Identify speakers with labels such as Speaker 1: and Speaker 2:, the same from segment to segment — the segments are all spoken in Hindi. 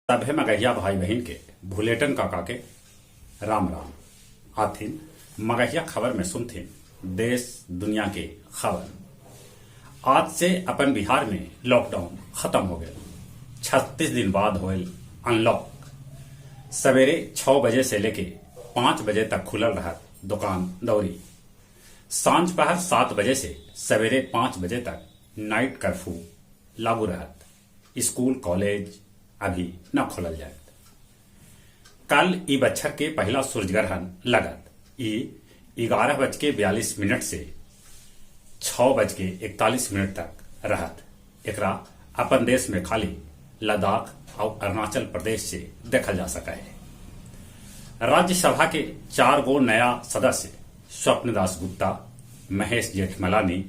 Speaker 1: सभे मगहिया भाई बहन के भुलेटन काका के राम राम। आथिन मगहिया खबर में सुनथिन देश दुनिया के खबर। आज से अपन बिहार में लॉकडाउन खत्म हो गए। 36 दिन बाद होल अनलॉक। सवेरे 6 बजे से लेके 5 बजे तक खुलल रहत दुकान दौरी। सांझ पहर 7 बजे से सवेरे 5 बजे तक नाइट कर्फ्यू लागू रहत। स्कूल कॉलेज अभी न खोलल जाए। कल ई बच्छर के पहला सूर्यग्रहण लगत। ई 11:42 से 6:41 तक रहत। एकरा अपन देश में खाली लद्दाख और अरुणाचल प्रदेश से देखल जा सका है। राज्यसभा के 4 गो नया सदस्य स्वप्न दास गुप्ता, महेश जेठमलानी,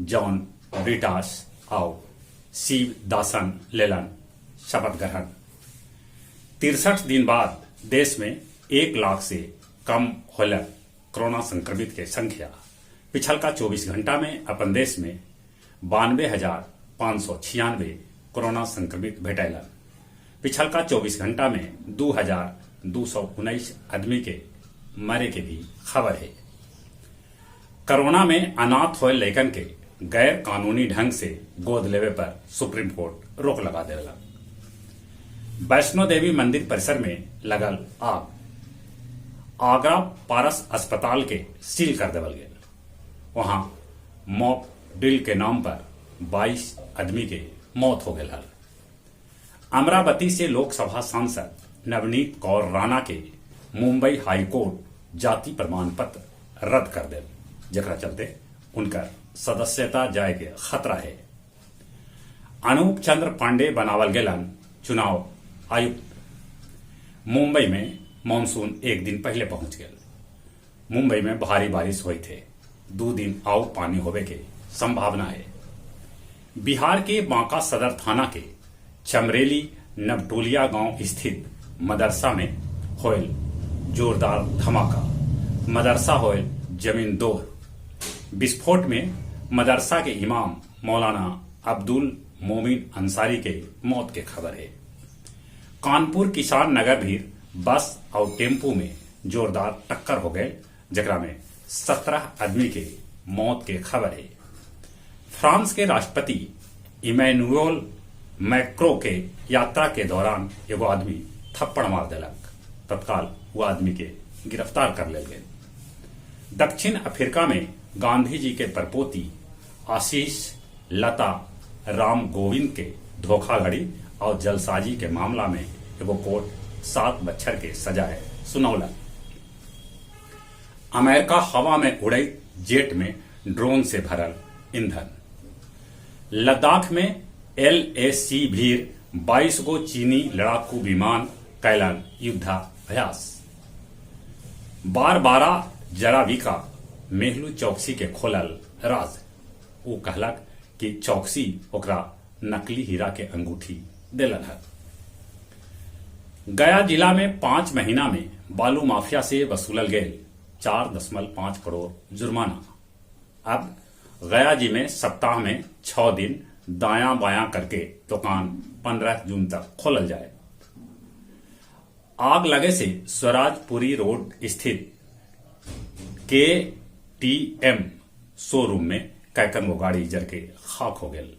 Speaker 1: जॉन ब्रिटास और शिव दासन लेलन शपथ ग्रहण। 63 दिन बाद देश में 1 लाख से कम होल कोरोना संक्रमित के संख्या। पिछलका 24 घंटा में अपन देश में 92,596 कोरोना संक्रमित भेटैलन। पिछलका 24 घंटा में 2,219 आदमी के मरे के भी खबर है। कोरोना में अनाथ होए लैकन के गैर कानूनी ढंग से गोद लेवे पर सुप्रीम कोर्ट रोक लगा देला। वैष्णो देवी मंदिर परिसर में लगल आग। आगरा पारस अस्पताल के सील कर देवल गए। वहां मॉक ड्रिल के नाम पर 22 आदमी के मौत हो गए। अमरावती से लोकसभा सांसद नवनीत कौर राणा के मुंबई हाईकोर्ट जाति प्रमाण पत्र रद्द कर दे, जकरा चलते उनकर सदस्यता जाए के खतरा है। अनूप चंद्र पांडे बनावल गेलन चुनाव आयुक्त। मुंबई में मानसून 1 दिन पहले पहुंच गया। मुंबई में भारी बारिश हुई थे। 2 दिन और पानी होवे के संभावना है। बिहार के बांका सदर थाना के चमरेली नवटोलिया गांव स्थित मदरसा में होयल जोरदार धमाका। मदरसा होयल जमीन दोह। विस्फोट में मदरसा के इमाम मौलाना अब्दुल मोमिन अंसारी के मौत के खबर है। कानपुर किसान नगर भी बस और टेम्पो में जोरदार टक्कर हो गए, जकरा में 17 आदमी के मौत के खबर है। फ्रांस के राष्ट्रपति इमैनुअल मैक्रो के यात्रा के दौरान एगो आदमी थप्पड़ मार दिलक। तत्काल वो आदमी के गिरफ्तार कर लेल गए। दक्षिण अफ्रीका में गांधी जी के परपोती आशीष लता राम गोविंद के धोखाधड़ी और जलसाजी के मामला में एगो कोर्ट 7 बच्चर के सजाए सुनौला। अमेरिका हवा में उड़े जेट में ड्रोन से भरल ईंधन। लद्दाख में LAC भीर 22 गो चीनी लड़ाकू विमान कैलन युद्धाभ्यास। बारबारा जराविका मेहलू चौकसी के खोलल राज। वो कहलक कि चौकसी ओकरा नकली हीरा के अंगूठी दिलन है। गया जिला में 5 महीना में बालू माफिया से वसूलल गए 4.5 करोड़ जुर्माना। अब गया जी में सप्ताह में 6 दिन दायां बायां करके दुकान 15 जून तक खोलल जाए। आग लगे से स्वराजपुरी रोड स्थित KTM शोरूम में कैकन गो गाड़ी जर के खाक हो गए।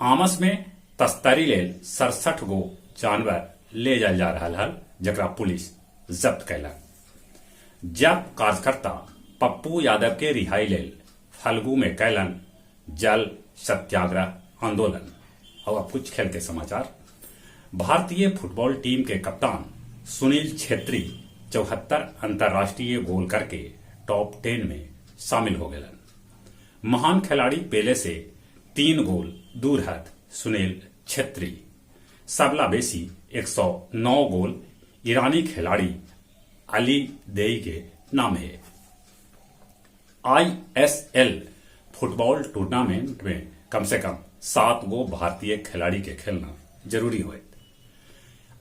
Speaker 1: आमस में तस्करी लेल 67 गो जानवर ले जाल जा रहा है, जकरा पुलिस जब्त कैलक। जब कार्यकर्ता पप्पू यादव के रिहाई लेल फल्गू में कैलन जल सत्याग्रह आंदोलन। और अब कुछ खेल के समाचार। भारतीय फुटबॉल टीम के कप्तान सुनील छेत्री 74 अंतर्राष्ट्रीय गोल करके टॉप 10 में शामिल हो गए। महान खिलाड़ी पेले से 3 गोल दूर है सुनील छेत्री। सबला बेसी 109 गोल ईरानी खिलाड़ी अली देई के नाम है। ISL फुटबॉल टूर्नामेंट में कम से कम 7 गो भारतीय खिलाड़ी के खेलना जरूरी हो।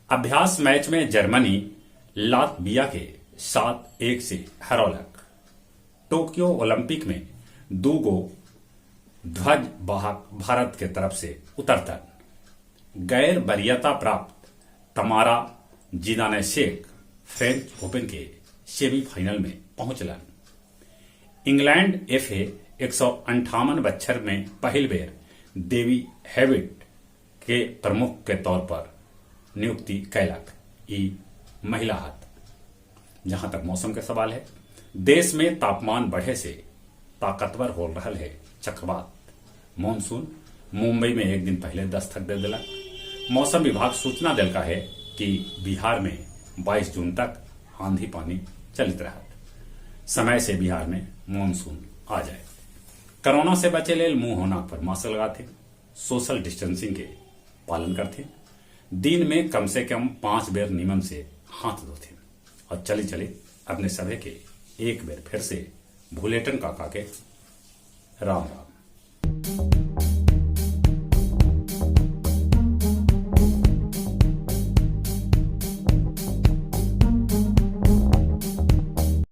Speaker 1: अभ्यास मैच में जर्मनी लातविया के 7-1 से हरौलक। टोक्यो ओलंपिक में 2 गो ध्वज वाहक भारत के तरफ से उतरतन। गैर वरीयता प्राप्त
Speaker 2: तमारा जिदानेशेक फ्रेंच ओपन के सेमीफाइनल में पहुंचलन। इंग्लैंड एफए 158 बच्छर में पहल बेर डेवी हेविट के प्रमुख के तौर पर नियुक्ति कैलक। ई महिला हाथ। जहां तक मौसम के सवाल है, देश में तापमान बढ़े से ताकतवर हो रहा है चक्रवात मानसून मुंबई में एक दिन पहले दस्तक दे दिला। मौसम विभाग सूचना दिलका है कि बिहार में 22 जून तक आंधी पानी चलित रहा। समय से बिहार में मानसून आ जाए। कोरोना से बचे लेल मुंह होना पर मास्क लगाते, सोशल डिस्टेंसिंग के पालन करते, दिन में कम से कम 5 बेर नियम से हाथ धोते और चली चली अपने सभी के एक बेर फिर से भूलेटन काका के राम राम।